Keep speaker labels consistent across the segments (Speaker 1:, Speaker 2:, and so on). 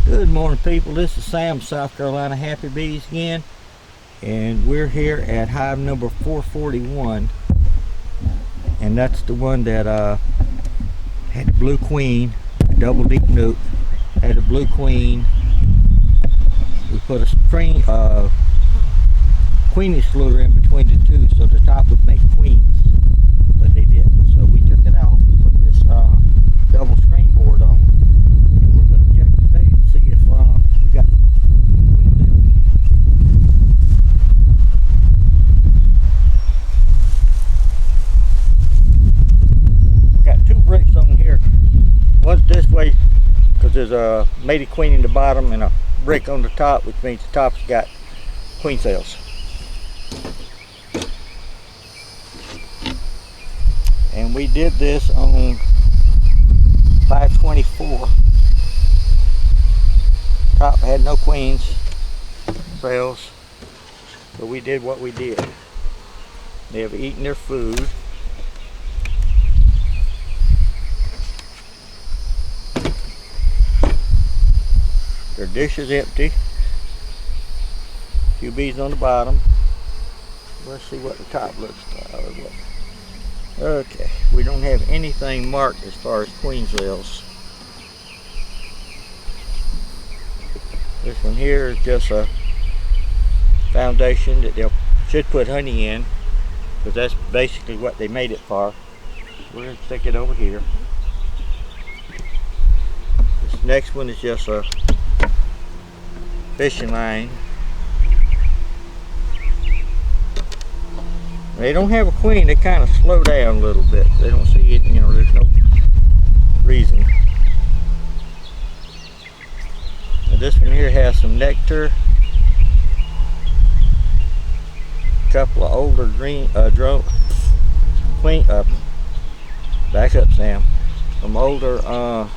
Speaker 1: Good morning, people. This is Sam, South Carolina Happy Bees again, and we're here at hive number 441, and that's the one that had the blue queen, double deep nuke, had a blue queen. We put a queen excluder in between the two so the top would make queens, but they didn't. So we took it out and put this double screen board on, and we're going to check today to see if we got queens in. We got two bricks on here. One's this way because there's a mated queen in the bottom and a brick on the top, which means the top's got queen cells. And we did this on 524. Top had no queens cells, but we did what we did. They have eaten their food. Their dish is empty. Few bees on the bottom. Let's see what the top looks like. Okay, we don't have anything marked as far as queen cells. This one here is just a foundation that they should put honey in, because that's basically what they made it for. We're going to stick it over here. This next one is just a fishing line. They don't have a queen, they kind of slow down a little bit. They don't see it, there's no reason. Now this one here has some nectar. A couple of older green queen, back up Sam. Some older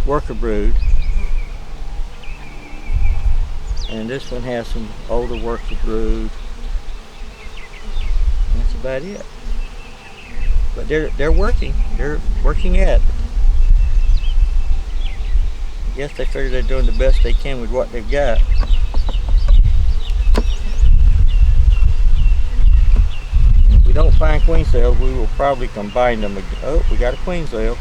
Speaker 1: worker brood. And this one has some older worker brood. That's about it. But they're working. They're working at it. I guess they figure they're doing the best they can with what they've got. And if we don't find queen cells, we will probably combine them again. Oh, we got a queen cell.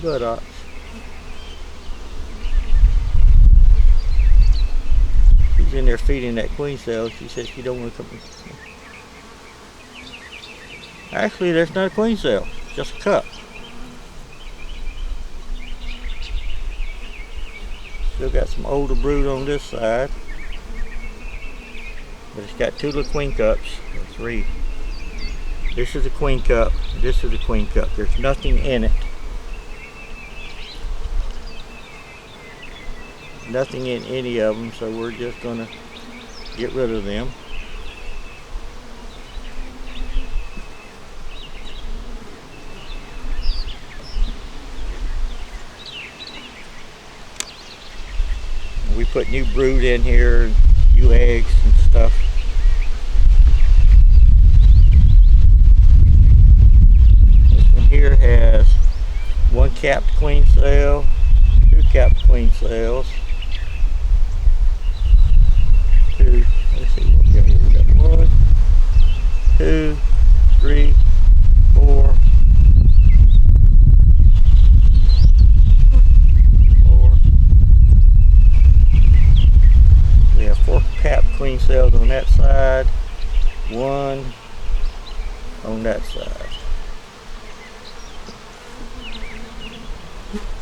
Speaker 1: Buttocks. She's in there feeding that queen cell. She says she don't want to come. Actually, there's not a queen cell, just a cup. Still got some older brood on this side, but it's got two little queen cups, or three. This is a queen cup. This is a queen cup. There's nothing in it. Nothing in any of them, so we're just going to get rid of them. We put new brood in here, new eggs and stuff. This one here has one capped queen cell, two capped queen cells. Let's see what we got here. We got 1, 2, 3, 4, 4. We have 4 capped queen cells on that side, 1 on that side.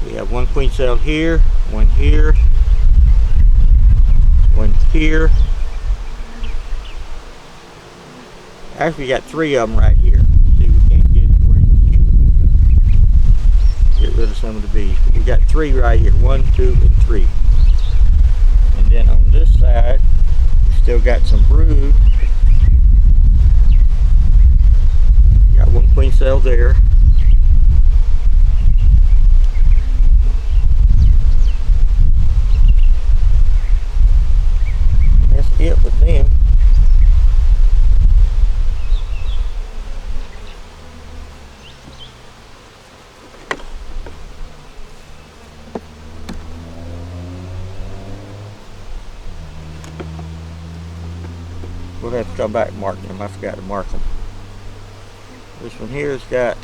Speaker 1: We have 1 queen cell here, 1 here, 1 here. Actually, we got 3 of them right here. See, we can't get it where you can get rid of some of the bees. But we got 3 right here, 1, 2, and 3. And then on this side, we still got some brood. Got 1 queen cell there. We'll have to come back and mark them. I forgot to mark them. This one here has got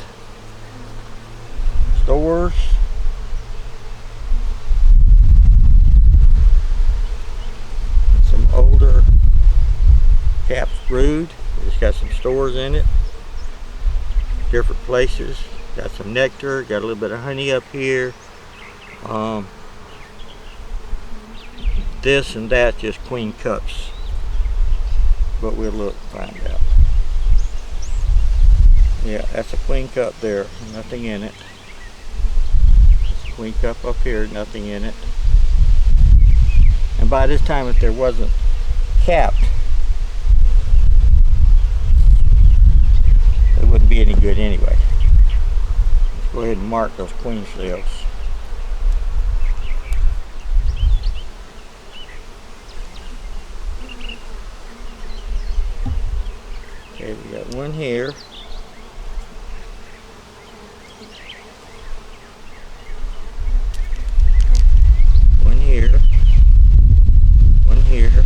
Speaker 1: stores. Some older caps brewed. It's got some stores in it. Different places. Got some nectar. Got a little bit of honey up here. This and that just queen cups. But we'll look and find out. Yeah, that's a queen cup there. Nothing in it. It's a queen cup up here. Nothing in it. And by this time, if there wasn't capped, it wouldn't be any good anyway. Let's go ahead and mark those queen cells. Okay, we got one here. One here. One here.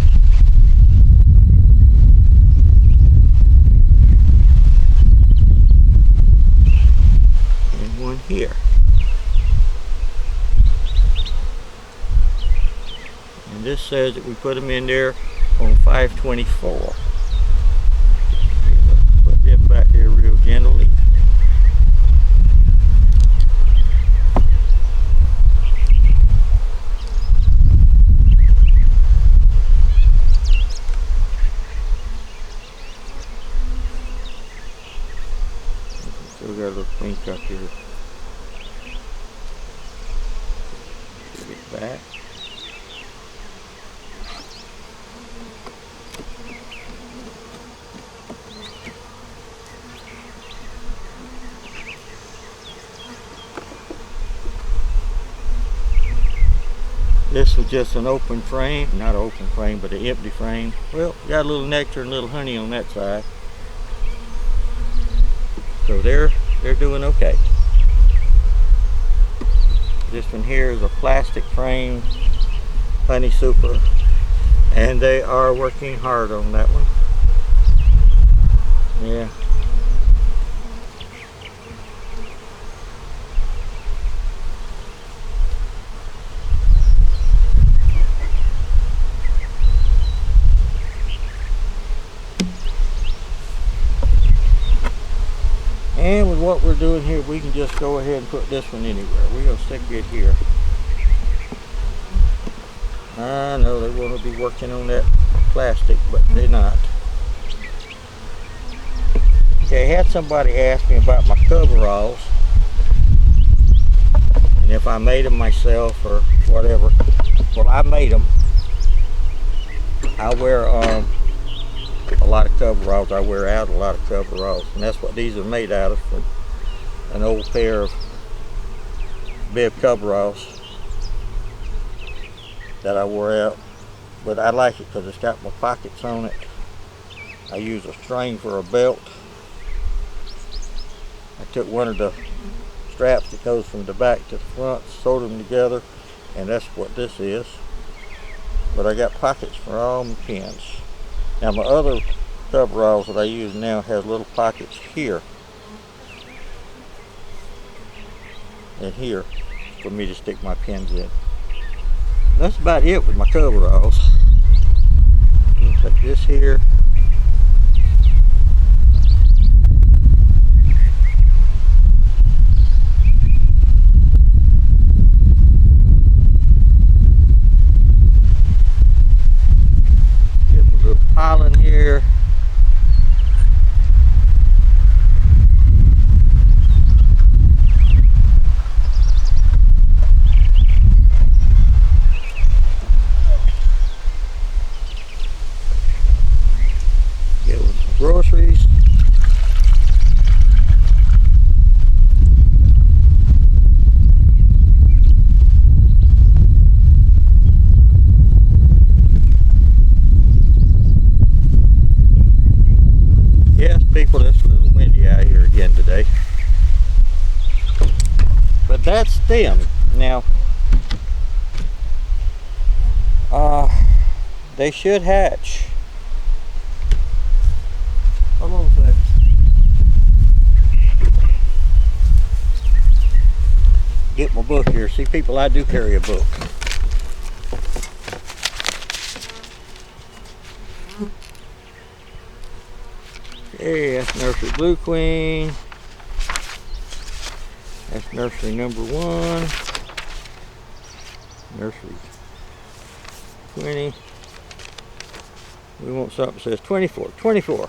Speaker 1: And one here. And this says that we put them in there on 524. Put them back there real gently. Still got a little pink up here. Get it back. This was just an open frame, not an open frame, but an empty frame. Well, got a little nectar and a little honey on that side. So they're doing okay. This one here is a plastic frame honey super, and they are working hard on that one. Yeah. And with what we're doing here, we can just go ahead and put this one anywhere. We're going to stick it here. I know they want to be working on that plastic, but they're not. Okay, I had somebody ask me about my coveralls, and if I made them myself or whatever. Well, I made them. I wear a lot of coveralls. I wear out a lot of coveralls, and that's what these are made out of, from an old pair of bib coveralls that I wore out. But I like it because it's got my pockets on it. I use a string for a belt. I took one of the straps that goes from the back to the front, sewed them together, and that's what this is. But I got pockets for all my pins. Now my other coveralls that I use now has little pockets here and here for me to stick my pins in. That's about it with my coveralls. Take this here. Get my little pile in here. Groceries. Yes, people, it's a little windy out here again today. But that's them. Now, they should hatch get my book here. See, people, I do carry a book. Okay, that's nursery Blue Queen. That's nursery number 1. Nursery 20. We want something that says 24. 24.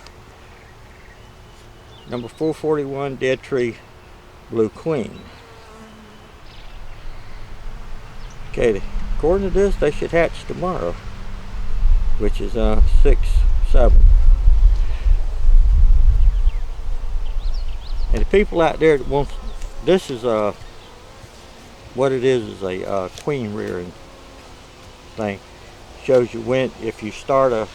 Speaker 1: Number 441, Dead Tree Blue Queen. Okay, according to this, they should hatch tomorrow, which is 6/7. And the people out there that want, this is what it is a queen rearing thing. Shows you when, if you start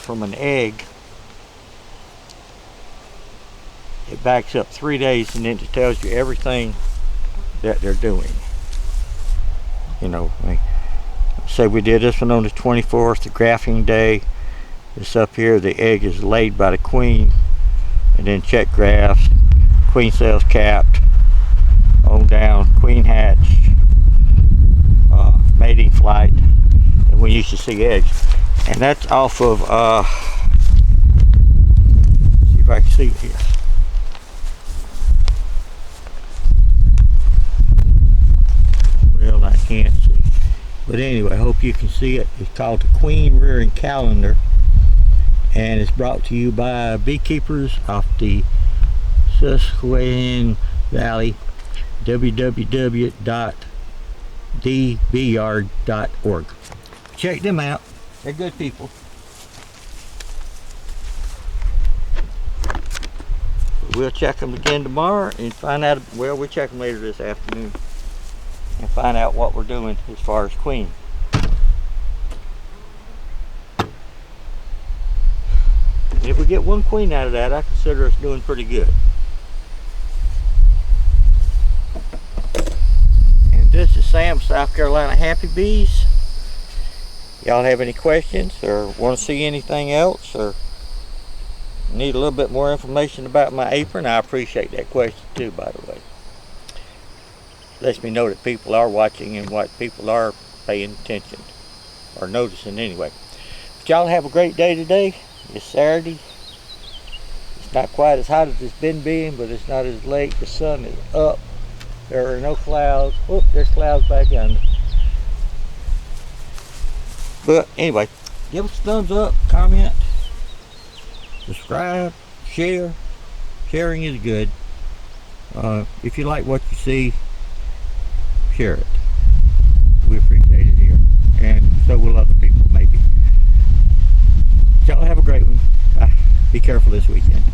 Speaker 1: from an egg, it backs up 3 days, and then it tells you everything that they're doing. You know, say we did this one on the 24th, the grafting day. It's up here, the egg is laid by the queen, and then check grafts, queen cells capped, on down, queen hatched, mating flight, and we used to see eggs. And that's off of, see if I can see it here. Well, I can't see. But anyway, I hope you can see it. It's called the Queen Rearing Calendar, and it's brought to you by beekeepers off the Susquehanna Valley, www.dbyard.org. Check them out. They're good people. We'll check them again tomorrow and find out, well, we'll check them later this afternoon and find out what we're doing as far as queen. And if we get one queen out of that, I consider us doing pretty good. And this is Sam, South Carolina Happy Bees. Y'all have any questions or want to see anything else or need a little bit more information about my apron? I appreciate that question too, by the way. Lets me know that people are watching and what people are paying attention or noticing anyway. But y'all have a great day today. It's Saturday. It's not quite as hot as it's been being, but it's not as late. The sun is up. There are no clouds. Oh, there's clouds back yonder. But anyway, give us a thumbs up, comment, subscribe, share. Sharing is good. If you like what you see, share it. We appreciate it here, and so will other people maybe. Y'all have a great one. Be careful this weekend.